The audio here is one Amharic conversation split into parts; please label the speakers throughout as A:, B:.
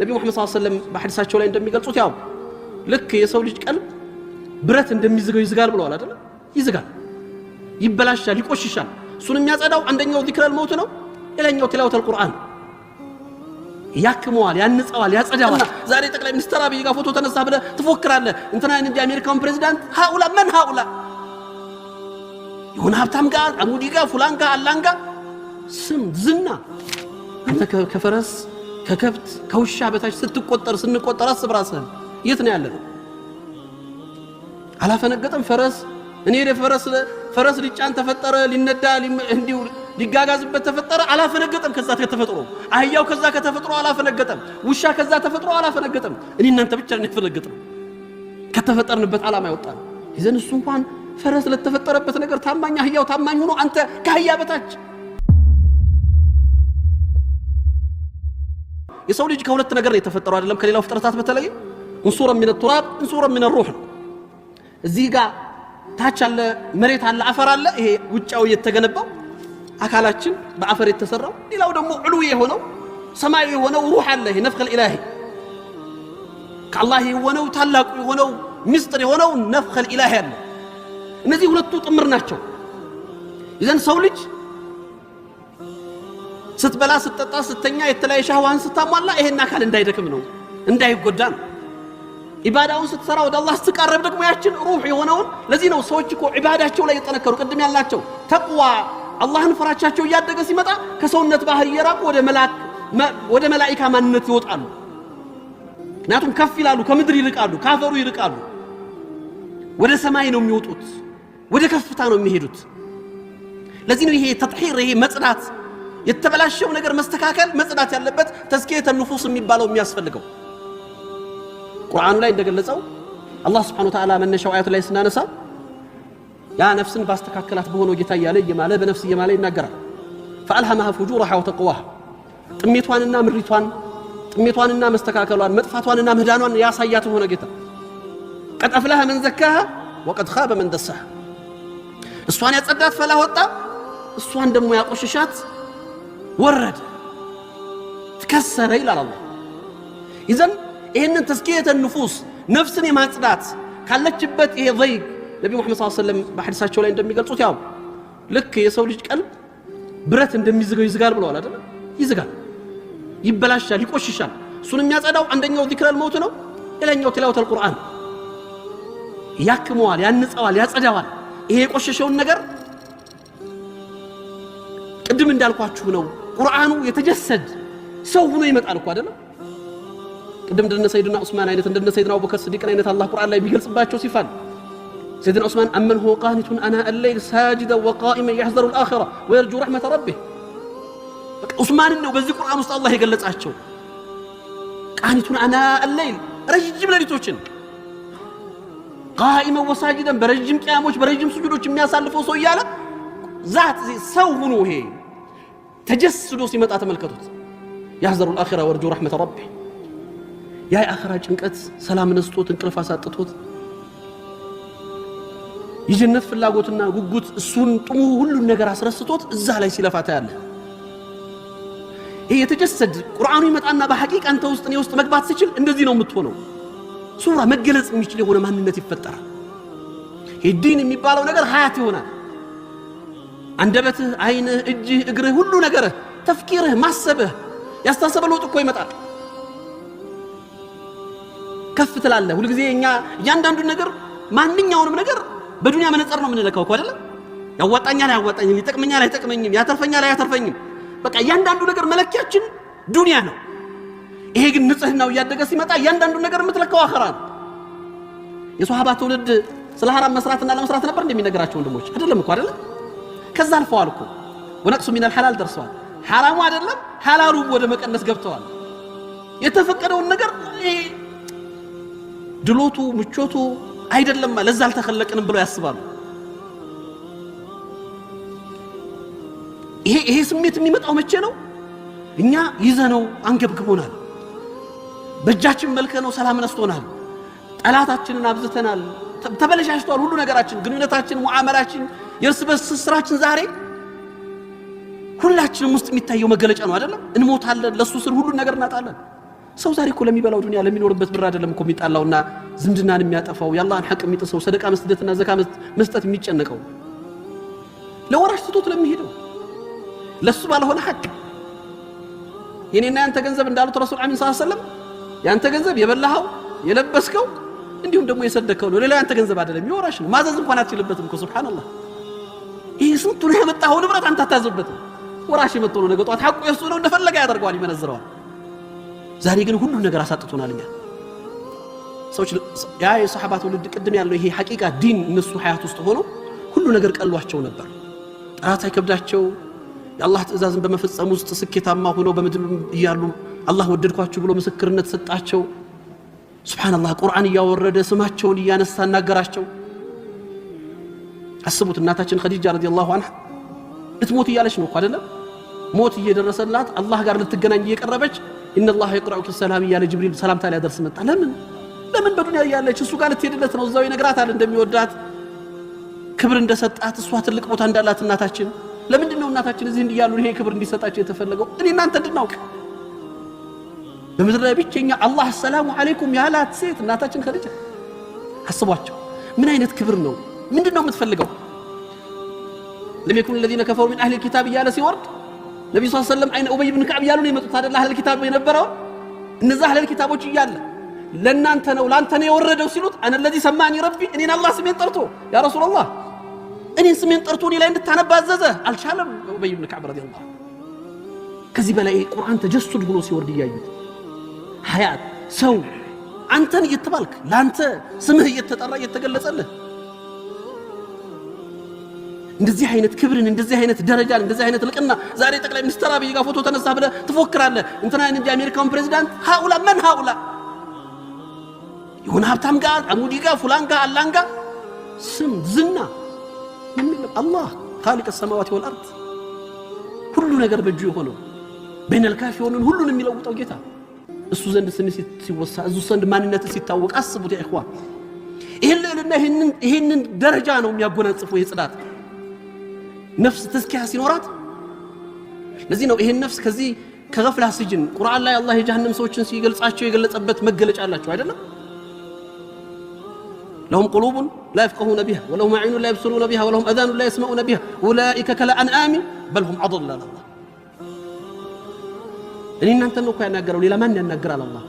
A: ነብዩ መሐመድ ሰለላሁ ዐለይሂ ወሰለም በሐዲሳቸው ላይ እንደሚገልጹት ያው ልክ የሰው ልጅ ቀልብ ብረት እንደሚዝገው ይዝጋል ብለዋል አይደል? ይዝጋል፣ ይበላሻል፣ ይቆሽሻል። እሱን የሚያጸዳው አንደኛው ዚክረል መውት ነው፣ ሌላኛው ቲላወተል ቁርአን። ያክመዋል፣ ያንጸዋል፣ ያጸዳዋል። ዛሬ ጠቅላይ ሚኒስትር አብይ ጋር ፎቶ ተነሳ ብለህ ትፎክራለህ። እንትና እንጂ አሜሪካውን ፕሬዝዳንት ሃኡላ መን ሃኡላ የሆነ ሀብታም ጋር አሙዲ ጋር ፉላን ጋር አላን ጋር ስም ዝና። አንተ ከፈረስ ከከብት ከውሻ በታች ስትቆጠር ስንቆጠር አስብ ራስህን የት ነው ያለነው? አላፈነገጠም ፈረስ። እኔ ፈረስ ሊጫን ተፈጠረ፣ ሊነዳ እንዲሁ ሊጋጋዝበት ተፈጠረ። አላፈነገጠም ከዛ ከተፈጥሮ። አህያው ከዛ ከተፈጥሮ አላፈነገጠም። ውሻ ከዛ ተፈጥሮ አላፈነገጠም። እኔ እናንተ ብቻ ነን የተፈነገጥነው ከተፈጠርንበት ዓላማ ያወጣን። ይዘን እሱ እንኳን ፈረስ ለተፈጠረበት ነገር ታማኝ፣ አህያው ታማኝ ሆኖ አንተ ከአህያ በታች። የሰው ልጅ ከሁለት ነገር ነው የተፈጠረው አይደለም? ከሌላው ፍጥረታት በተለይ እንሱረ ሚነ ቱራብ እንሱረ ሚነ ሩህ ነው። እዚህ ጋር ታች አለ መሬት አለ አፈር አለ። ይሄ ውጫው የተገነባው አካላችን በአፈር የተሰራው፣ ሌላው ደግሞ ዑሉ የሆነው ሰማይ የሆነው ሩህ አለ። ይሄ ነፍኸል ኢላሂ ከአላህ የሆነው ታላቁ የሆነው ምስጢር የሆነው ነፍኸል ኢላሂ አለ። እነዚህ ሁለቱ ጥምር ናቸው። ይዘን ሰው ልጅ ስትበላ ስትጠጣ ስተኛ የተለያየ ሻህዋን ስታሟላ ይሄን አካል እንዳይደክም ነው፣ እንዳይጎዳ ነው። ኢባዳውን ስትሰራ ወደ አላህ ስትቃረብ ደግሞ ያችን ሩህ የሆነውን። ለዚህ ነው ሰዎች እኮ ኢባዳቸው ላይ የጠነከሩ ቅድም ያላቸው ተቅዋ አላህን ፍራቻቸው እያደገ ሲመጣ ከሰውነት ባህር እየራቁ ወደ መላኢካ ማንነት ይወጣሉ። ምክንያቱም ከፍ ይላሉ፣ ከምድር ይርቃሉ፣ ካፈሩ ይርቃሉ። ወደ ሰማይ ነው የሚወጡት፣ ወደ ከፍታ ነው የሚሄዱት። ለዚህ ነው ይሄ ተጥሂር፣ ይሄ መጽዳት፣ የተበላሸው ነገር መስተካከል፣ መጽዳት ያለበት ተዝኪየተ ንፉስ የሚባለው የሚያስፈልገው። ቁርአኑ ላይ እንደገለጸው አላህ Subhanahu Wa Ta'ala መነሻው አያቱ ላይ ስናነሳ ያ ነፍስን ባስተካከላት በሆነው ጌታ እያለ እየማለ በነፍስ እየማለ ይናገራል። فألهمها فجورها وتقواها ጥሜቷንና ምሪቷን፣ ጥሜቷንና መስተካከሏን፣ መጥፋቷንና ምህዳኗን ያሳያት ሆነ ጌታ። قد أفلح من زكاها وقد خاب من دساها። እሷን ያጸዳት ፈላ ወጣ፣ እሷን ደግሞ ያቆሽሻት ወረደ፣ ተከሰረ ይላል አላህ። ይዘን ይሄንን ተዝኪየተ ንፉስ ነፍስን የማጽዳት ካለችበት ይሄ ዘይግ ነብዩ መሐመድ ሰለላሁ ዐለይሂ ወሰለም በሐዲሳቸው ላይ እንደሚገልጹት ያው ልክ የሰው ልጅ ቀልብ ብረት እንደሚዝገው ይዝጋል ብለዋል አይደል? ይዝጋል፣ ይበላሻል፣ ይቆሽሻል። እሱን የሚያጸዳው አንደኛው ዚክረል መውት ነው፣ ሌላኛው ቲላወተል ቁርአን። ያክመዋል፣ ያንጸዋል፣ ያጸዳዋል። ይሄ የቆሸሸውን ነገር ቅድም እንዳልኳችሁ ነው። ቁርአኑ የተጀሰድ ሰው ሆኖ ይመጣል እኮ አይደል? ቅድም እንደነ ሰይድና ዑስማን አይነት እንደነ ሰይድና አቡበከር ስዲቅ አይነት አላህ ቁርአን ላይ ቢገልጽባቸው ሲፋል سيدنا عثمان أمن هو قانت أناء الليل ساجدا وقائما يحذر الآخرة ويرجو رحمة ربه. عثمان إنه بذي القرآن وسط الله يقلت عشوا قانت أناء الليل رجم لليتوشن قائما وساجدا برجم قياموش برجم سجودوش من يسالفوا سويالا ذات سوهنوا هي تجسدوا سمات أتملكتوت يحذر الآخرة ويرجو رحمة ربه. يا آخرة جنكت سلام نستوت انقلفاسات تتوت የጀነት ፍላጎትና ጉጉት እሱን ጥሙ ሁሉ ነገር አስረስቶት እዛ ላይ ሲለፋታ ያለ ይሄ የተጀሰድ ቁርአኑ ይመጣና በሐቂቃ አንተ ውስጥ ነው ውስጥ መግባት ሲችል እንደዚህ ነው የምትሆነው። ሱራ መገለጽ የሚችል የሆነ ማንነት ይፈጠራል። ይሄ ዲን የሚባለው ነገር ሀያት ይሆናል። አንደበትህ፣ አይንህ፣ እጅህ፣ እግርህ፣ ሁሉ ነገርህ፣ ተፍኪርህ፣ ማሰብህ ያስተሳሰበ ለውጥ እኮ ይመጣል። ከፍ ትላለህ። ሁሉ ጊዜ እኛ እያንዳንዱ ነገር ማንኛውንም ነገር በዱንያ መነጽር ነው የምንለካው እኮ አይደል? ያዋጣኛል አያዋጣኝም፣ ይጠቅመኛል አይጠቅመኝም፣ ያተርፈኛል አያተርፈኝም። በቃ እያንዳንዱ ነገር መለኪያችን ዱንያ ነው። ይሄ ግን ንጽህናው እያደገ ሲመጣ እያንዳንዱ ነገር የምትለካው አኺራ ነው። የሷሃባ ትውልድ ስለ ሐራም መስራትና ለመስራት ነበር እንደሚነገራቸው ወንድሞች አይደለም እኮ አይደል? ከዛ አልፈዋል እኮ ወነቅሱ ሚነል ሐላል ደርሰዋል። ሐራሙ አይደለም ሐላሉ ወደ መቀነስ ገብተዋል። የተፈቀደውን ነገር ድሎቱ ምቾቱ አይደለም ለዛ አልተخلቀንም ብለው ያስባሉ። ይሄ ስሜት የሚመጣው መቼ ነው? እኛ ይዘነው አንገብግቦናል። በእጃችን መልከነው ሰላም ነስቶናል። ጠላታችንን አብዝተናል። ተበለሻሽቷል ሁሉ ነገራችን፣ ግንኙነታችን፣ ሙዓመላችን፣ የእርስ በርስ ስራችን ዛሬ ሁላችንም ውስጥ የሚታየው መገለጫ ነው አይደለም? እንሞታለን፣ ለሱ ስር ሁሉ ነገር እናጣለን። ሰው ዛሬ እኮ ለሚበላው ዱንያ ለሚኖርበት ብር አይደለም እኮ የሚጣላውና ዝምድናን የሚያጠፋው ያላህን ሐቅ የሚጥሰው ሰደቃ መስጠትና ዘካ መስጠት የሚጨነቀው ለወራሽ ትቶት ለሚሄደው ለሱ ባልሆነ ሐቅ የኔና ያንተ ገንዘብ እንዳሉት ረሱል አሚን ሰለላሁ ዐለይሂ ወሰለም ያንተ ገንዘብ የበላኸው የለበስከው እንዲሁም ደግሞ የሰደከው ነው ሌላ ያንተ ገንዘብ አይደለም የወራሽ ነው ማዘዝ እንኳን አትችልበትም እኮ ሱብሃንአላህ ይህ ስንቱን ያመጣው ንብረት አንተ አታዘበትም ወራሽ የመጣው ነው ነገ ጧት ሐቁ የሱ ነው እንደፈለገ ያደርገዋል ይመነዝረዋል ዛሬ ግን ሁሉ ነገር አሳጥቶናልኛ ሰዎች ያ የሰሃባቱ ልድ ቅድም ያለው ይሄ ሐቂቃ ዲን እነሱ ሐያት ውስጥ ሆኖ ሁሉ ነገር ቀሏቸው ነበር ጥራት አይከብዳቸው የአላህ ትእዛዝን በመፈጸም ውስጥ ስኬታማ ሆነው በመድብ ይያሉ አላህ ወደድኳችሁ ብሎ ምስክርነት ሰጣቸው ሱብሃንአላህ ቁርአን ያወረደ ስማቸውን ያነሳ እናገራቸው አስቡት እናታችን ኸዲጃ ረዲየላሁ ዐንሃ እትሞት ይያለች ነው አይደለም ሞት እየደረሰላት አላህ ጋር ልትገናኝ እየቀረበች ኢነላህ ይቅራኡከ ሰላም ያለ ጅብሪል ሰላምታ ሊያደርስ መጣ ለምን በዱንያ ያለች እሱ ጋር ልትሄድለት ነው እዛው ይነግራታል እንደሚወዳት ክብር እንደሰጣት እሷ ትልቅ ቦታ እንዳላት እናታችን ለምንድነው እናታችን እዚህ እንዲያሉ ይሄ ክብር እንዲሰጣቸው የተፈለገው እኔ እናንተ እንድናውቅ በምድር ላይ ብቸኛ አላህ ሰላሙ አለይኩም ያላት ሴት እናታችን ኸዲጃ አስቧቸው ምን አይነት ክብር ነው ምንድነው የምትፈልገው لم يكن الذين كفروا من اهل الكتاب ያለ ሲወርድ ነብዩ ሰለላሁ ዐለይሂ ወሰለም አይነ ኡበይ ኢብኑ ከዕብ ያሉ ነው የመጡት አይደል አህለ الكتاب የነበረው እነዛ አህለ الكتابዎች ይያለ ለናንተ ነው ላንተ ነው የወረደው ሲሉት انا الذي سماني ربي እኔን አላህ ስሜን ጠርቶ ያ ረሱላህ እኔን ስሜን ጠርቶ እኔ ላይ እንድታነባዘዘ አልቻለም ኡበይ ኢብኑ ከዕብ ረዲየላሁ ከዚህ በላይ ቁርአን ተጀሱድ ብሎ ሲወርድ ያዩት ሐያት ሰው አንተን እየተባልክ ላንተ ስምህ እየተጠራ እየተገለጸልህ እንደዚህ አይነት ክብርን እንደዚህ አይነት ደረጃን እንደዚህ አይነት ልቅና ዛሬ ጠቅላይ ሚኒስትር አብይ ጋር ፎቶ ተነሳ ብለ ትፎክራለህ እንትና እንጂ አሜሪካውን ፕሬዝዳንት ሃኡላ ማን ሃኡላ ይሁን ሀብታም ጋር አሙዲ ጋር ፉላን ጋር አላን ጋር ስም ዝና የሚል አላህ خالق السماوات والارض ሁሉ ነገር በእጁ የሆነው بين الكافرون ሁሉን የሚለውጠው ጌታ እሱ ዘንድ ስም ሲወሳ እሱ ዘንድ ማንነት ሲታወቅ አስቡት ያ ኢኽዋን ይሄንን ደረጃ ነው የሚያጎናጽፈው የጽዳት ነፍስ ተስኪያ ሲኖራት ለዚህ ነው ይሄን ነፍስ ከዚህ ከገፍላ ስጅን ቁርአን ላይ አላህ የጀሃነም ሰዎችን ሲገልጻቸው የገለጸበት መገለጫ አላቸው አይደለም لهم قلوب لا يفقهون بها ولهم عين لا يبصرون بها ولهم اذان لا يسمعون بها اولئك كالانعام بل هم اضل الله እኔና አንተ ነው ያናገረው ሌላ ማን ያናገራል አላህ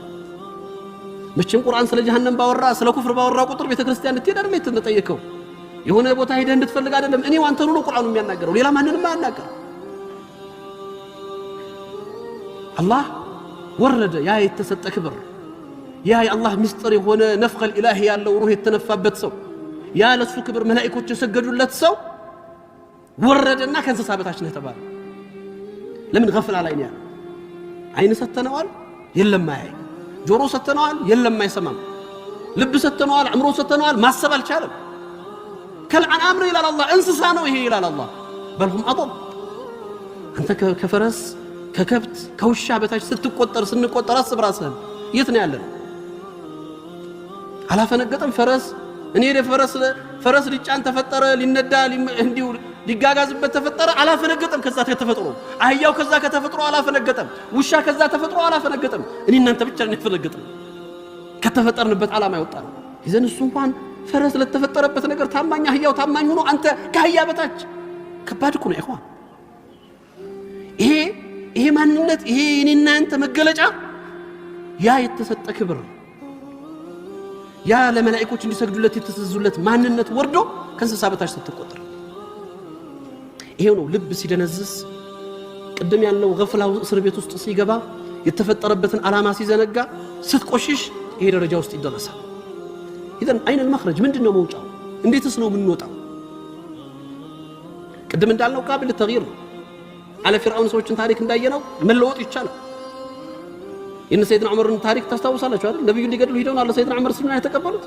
A: መቼም ቁርአን ስለ ጀሃነም ባወራ ስለ ኩፍር ባወራ ቁጥር ቤተክርስቲያን ልትሄድ አይደል የተጠየቀው የሆነ ቦታ ሄደህ እንድትፈልግ አይደለም እኔ አንተ ነው ቁርአኑ የሚያናገረው ሌላ ማንንም አያናገር አላህ ወረደ ያ የተሰጠ ክብር ያ የአላህ ምስጢር የሆነ ነፍኸል ኢላሂ ያለው ሩህ የተነፋበት ሰው ያ ለሱ ክብር መላእክቶች የሰገዱለት ሰው ወረደና ከእንስሳ በታች ነው ተባለ ለምን ገፍላ ላይ ነው አይን ሰተነዋል የለም ማይ ጆሮ ሰተነዋል የለም ማይሰማም ልብ ሰተነዋል አእምሮ ሰተነዋል ማሰብ አልቻለም ከልአንዓም ነው ይላል አላህ እንስሳ ነው ይሄ ይላል አላህ በልሁም አضل አንተ ከፈረስ ከከብት ከውሻ በታች ስትቆጠር ስንቆጠር አስብራስን የት ነው ያለው አላፈነገጠም ፈረስ እኔ ፈረስ ሊጫን ተፈጠረ ሊነዳ እንዲው ሊጋጋዝበት ተፈጠረ አላፈነገጠም ከዛ ከተፈጥሮ አህያው ከዛ ከተፈጥሮ አላፈነገጠም ውሻ ከዛ ተፈጥሮ አላፈነገጠም እኔ እናንተ ብቻ ነው የተፈነገጠው ከተፈጠርንበት ዓላማ ይወጣል ይዘን እሱ እንኳን ፈረስ ለተፈጠረበት ነገር ታማኝ አህያው ታማኝ ሆኖ አንተ ከአህያ በታች ከባድ እኮ ነው ኢኽዋን ይሄ ማንነት ይሄ እኔና አንተ መገለጫ ያ የተሰጠ ክብር ያ ለመላእክቶች እንዲሰግዱለት የተሰዙለት ማንነት ወርዶ ከእንስሳ በታች ስትቆጠር ይሄው ነው ልብ ሲደነዝስ ቅድም ያለው ገፍላው እስር ቤት ውስጥ ሲገባ የተፈጠረበትን ዓላማ ሲዘነጋ ስትቆሽሽ ይሄ ደረጃ ውስጥ ይደረሳል إذن أين المخرج ምንድነው መውጫው እንዴትስ ነው የምንወጣው ቅድም እንዳልነው ቃብል ተግይር على فرعون ሰዎችን ታሪክ እንዳየነው መለወጥ ይቻላል إن سيدنا عمر ታሪክ ታስታውሳላችሁ አይደል ነብዩ ሊገድሉ ሄደው አለ ሰይድና ዑመር ስልምና የተቀበሉት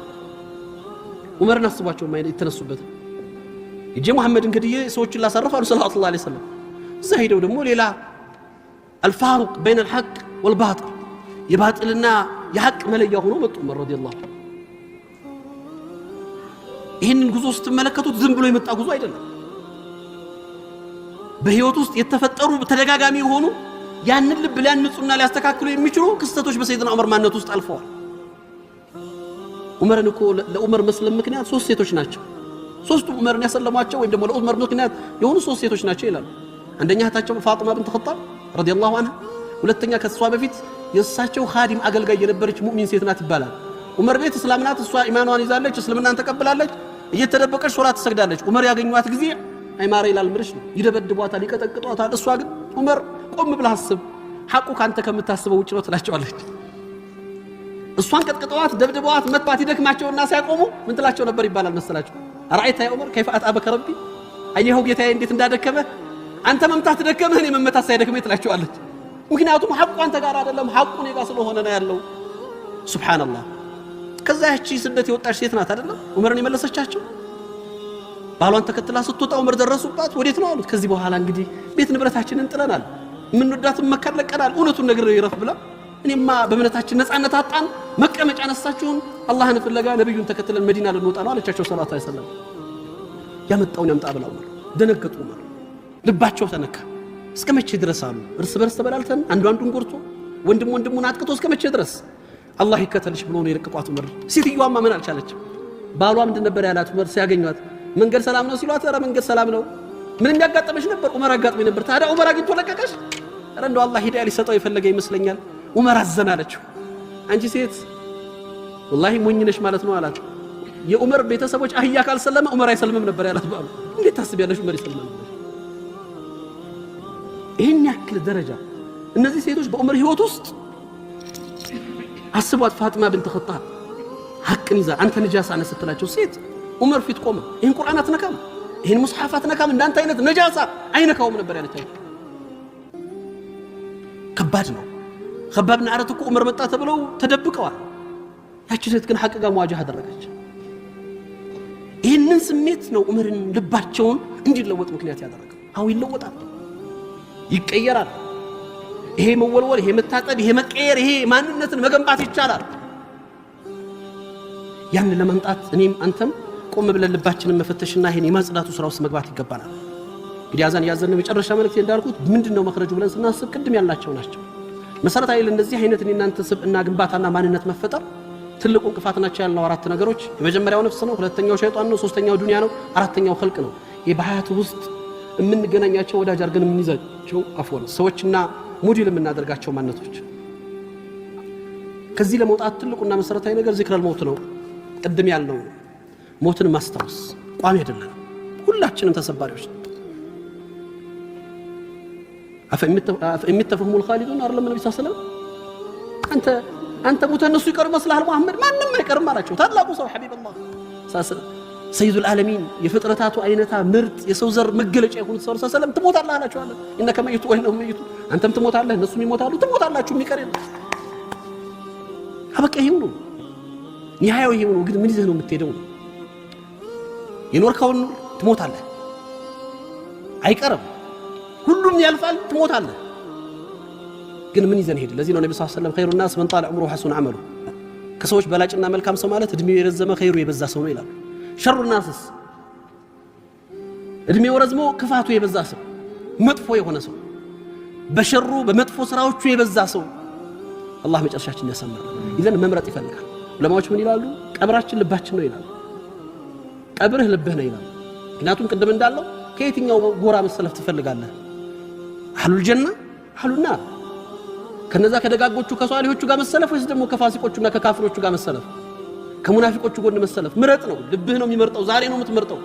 A: ዑመርን አስባቸው ማይል የተነሱበት እጄ መሐመድን ከዲየ ሰዎችን ላሳረፋሉ ሰለላሁ ዐለይሂ ወሰለም ዘሂደው ደግሞ ሌላ الفارق بين الحق والباطل የባጥልና የሐቅ መለያ ሆኖ መጡ ዑመር ረዲየላሁ ይሄንን ጉዞ ስትመለከቱት ዝም ብሎ የመጣ ጉዞ አይደለም በህይወት ውስጥ የተፈጠሩ ተደጋጋሚ የሆኑ ያንን ልብ ሊያንጹና ሊያስተካክሉ የሚችሉ ክስተቶች በሰይድና ዑመር ማንነት ውስጥ አልፈዋል። ዑመርን እኮ ለዑመር መስለም ምክንያት ሶስት ሴቶች ናቸው። ሶስቱም ዑመርን ያሰለሟቸው ወይም ደግሞ ለዑመር ምክንያት የሆኑ ሶስት ሴቶች ናቸው ይላሉ። አንደኛ እህታቸው ፋጢማ ብንት ኸጣብ ረዲየላሁ ዐንሃ፣ ሁለተኛ ከሷ በፊት የእሳቸው ኻዲም አገልጋይ የነበረች ሙእሚን ሴት ናት ይባላል። ዑመር ቤት እስላም ናት፣ እሷ ኢማኗን ይዛለች፣ እስልምናን ተቀብላለች፣ እየተደበቀች ሶላት ትሰግዳለች። ዑመር ያገኟት ጊዜ አይማራ ይላል ምርሽ ነው፣ ይደበድቧታል፣ ይቀጠቅጧታል። እሷ ግን ዑመር ቆም ብለህ አስብ፣ ሐቁ ካንተ ከምታስበው ውጭ ነው ትላቸዋለች። እሷን ቀጥቅጠዋት ደብድበዋት መጥባት ይደክማቸውና ሲያቆሙ ምን ትላቸው ነበር ይባላል መሰላችሁ? አራይታ ያ ዑመር ከይፈ አጣበከ ረቢ፣ አየኸው ጌታዬ እንዴት እንዳደከመ፣ አንተ መምታት ደከመህ እኔ መመታት ሳይደክመኝ ትላቸዋለች። ምክንያቱም ሐቁ አንተ ጋር አይደለም፣ ሐቁ እኔ ጋር ስለሆነ ነው ያለው። ሱብሃንአላህ። ከዛ ያቺ ስደት የወጣች ሴት ናት አይደለም ዑመርን የመለሰቻቸው። ባሏን ተከትላ ስትወጣ ዑመር ደረሱባት። ወዴት ነው አሉት። ከዚህ በኋላ እንግዲህ ቤት ንብረታችንን ጥለናል፣ የምንወዳትን መካን ለቀናል፣ እውነቱን ነገር ይረፍ ብላ እኔማ በእምነታችን ነፃነት አጣን፣ መቀመጫ ነሳችሁን፣ አላህን ፍለጋ ነብዩን ተከትለን መዲና ልንወጣ ነው አለቻቸው ሰለላሁ ዐለይሂ ወሰለም። ያመጣውን ያምጣ ብለው ደነገጡ። ልባቸው ተነካ። እስከ መቼ ድረስ አሉ እርስ በርስ ተበላልተን አንዱ አንዱን ጎርቶ ወንድም ወንድሙን አጥቅቶ እስከ መቼ ድረስ አላህ ይከተልሽ ብሎ ነው የለቀቋት ዑመር። ሴትዮዋማ ምን አልቻለችም። ባሏ ምንድን ነበር ያላት ዑመር ሲያገኟት? መንገድ ሰላም ነው ሲሏት፣ ኧረ መንገድ ሰላም ነው፣ ምንም ያጋጠመሽ ነበር? ዑመር አጋጥሞኝ ነበር። ታዲያ ዑመር አግኝቶ ለቀቀሽ? ኧረ እንደው አላህ ሂዳያ ሊሰጠው የፈለገ ይመስለኛል። ዑመር አዘን አለችው። አንቺ ሴት ወላሂ ሞኝ ነሽ ማለት ነው አላት። የዑመር ቤተሰቦች አህያ ካልሰለመ ዑመር አይሰልምም ነበር ያላት ባሉ። እንዴት ታስቢያለሽ ዑመር ይሰልማል? ይሄን ያክል ደረጃ እነዚህ ሴቶች በዑመር ህይወት ውስጥ አስቧት። ፋጢማ ብንት ኸጣብ ሐቅን ይዛ አንተ ነጃሳ ነህ ስትላቸው ሴት ዑመር ፊት ቆመ። ይሄን ቁርአን አትነካም፣ ይሄን ሙስሐፍ አትነካም፣ እንዳንተ አይነት ነጃሳ አይነካውም ነበር ያለቻቸው። ከባድ ነው። ኸባብ ብን አረት እኮ ዑመር መጣ ተብለው ተደብቀዋል። ያቺ ሴት ግን ሐቅ ጋር መዋጃህ አደረገች። ይህንን ስሜት ነው ዑመርን ልባቸውን እንዲለወጥ ምክንያት ያደረገው። አው ይለወጣል፣ ይቀየራል። ይሄ መወልወል፣ ይሄ መታጠብ፣ ይሄ መቀየር፣ ይሄ ማንነትን መገንባት ይቻላል። ያን ለማምጣት እኔም አንተም ቆም ብለን ልባችንን መፈተሽና ይሄን የማጽዳቱ ስራ ውስጥ መግባት ይገባናል። እንግዲህ አዛን ያዘነው መጨረሻ መልእክት እንዳልኩት ምንድነው መخرጁ ብለን ስናስብ ቅድም ያልናቸው ናቸው። መሰረታዊ ለነዚህ አይነት እናንተ ስብዕና ግንባታና ማንነት መፈጠር ትልቁ እንቅፋት ናቸው ያልነው አራት ነገሮች፣ የመጀመሪያው ነፍስ ነው፣ ሁለተኛው ሸይጣን ነው፣ ሶስተኛው ዱንያ ነው፣ አራተኛው ኸልቅ ነው። የባህያቱ ውስጥ የምንገናኛቸው ወዳጅ አድርገን የምንይዛቸው አፎን ሰዎችና ሞዴል የምናደርጋቸው ማንነቶች። ከዚህ ለመውጣት ትልቁና መሰረታዊ ነገር ዚክረል ሞት ነው። ቅድም ያልነው ሞትን ማስታወስ ቋሚ አይደለም፣ ሁላችንም ተሰባሪዎች ነን። አፈሚተፈህሙል ኻሊዱን አይደለም ነብዩ ሰለላሁ ዐለይሂ ወሰለም አንተ ሞተ እነሱ ይቀሩ መስላል መሐመድ ማንንም አይቀርም አላቸው። ታላቁ ሰው ሐቢብላህ ሰይዱል ዓለሚን የፍጥረታቱ አይነታ ምርጥ የሰው ዘር መገለጫ የሆኑት ሰው ሰለላሁ ዐለይሂ ወሰለም ትሞታለህ አላቸው። አለ ኢነከ መይቱ ወኢነሁም መይቱ፣ አንተም ትሞታለህ እነሱም ይሞታሉ፣ ትሞታላችሁ፣ የሚቀር የለም። አበቃ ይሄው ነው ኒሃያው ይሄው ነው። ግን ምን ይዘህ ነው የምትሄደው? የኖርከውን ትሞታለህ፣ አይቀርም፣ ሁሉም ያልፋል፣ ትሞታለህ። ግን ምን ይዘን ሄድ? ለዚህ ነው ነብዩ ሰለላሁ ዐለይሂ ወሰለም ኸይሩ الناس من طال عمره حسن عمله፣ ከሰዎች በላጭና መልካም ሰው ማለት እድሜው የረዘመ ኸይሩ የበዛ ሰው ነው ይላሉ። ሸሩ الناس እድሜው ረዝሞ ክፋቱ የበዛ ሰው፣ መጥፎ የሆነ ሰው፣ በሸሩ በመጥፎ ስራዎቹ የበዛ ሰው። አላህ መጨረሻችን ያሳምራል። ይዘን መምረጥ ይፈልጋል። ዑለማዎች ምን ይላሉ? ቀብራችን ልባችን ነው ይላሉ። ቀብርህ ልብህ ነው ይላሉ። ምክንያቱም ቅድም እንዳለው ከየትኛው ጎራ መሰለፍ ትፈልጋለህ? አህሉል ጀና አህሉል ናር፣ ከነዛ ከደጋጎቹ ከሷሊሆቹ ጋር መሰለፍ ወይስ ደግሞ ከፋሲቆቹና ከካፍሮቹ ጋር መሰለፍ? ከሙናፊቆቹ ጎን መሰለፍ? ምረጥ ነው። ልብህ ነው የሚመርጠው። ዛሬ ነው የምትመርጠው።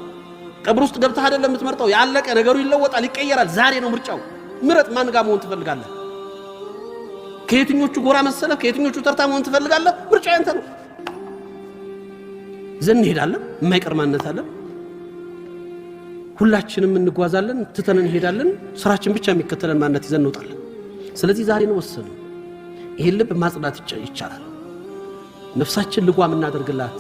A: ቀብር ውስጥ ገብተህ አይደለም የምትመርጠው። ያለቀ ነገሩ ይለወጣል፣ ይቀየራል። ዛሬ ነው ምርጫው። ምረጥ። ማን ጋር መሆን ትፈልጋለህ? ከየትኞቹ ጎራ መሰለፍ፣ ከየትኞቹ ተርታ መሆን ትፈልጋለህ? ምርጫ ያንተ ነው። ዘን እንሄዳለን፣ የማይቀር ማንነት አለን። ሁላችንም እንጓዛለን፣ ትተን እንሄዳለን። ስራችን ብቻ የሚከተለን ማንነት ይዘን እንወጣለን። ስለዚህ ዛሬ ነው ወሰኑ። ይሄን ልብ ማጽዳት ይቻላል። ነፍሳችን ልጓም እናደርግላት።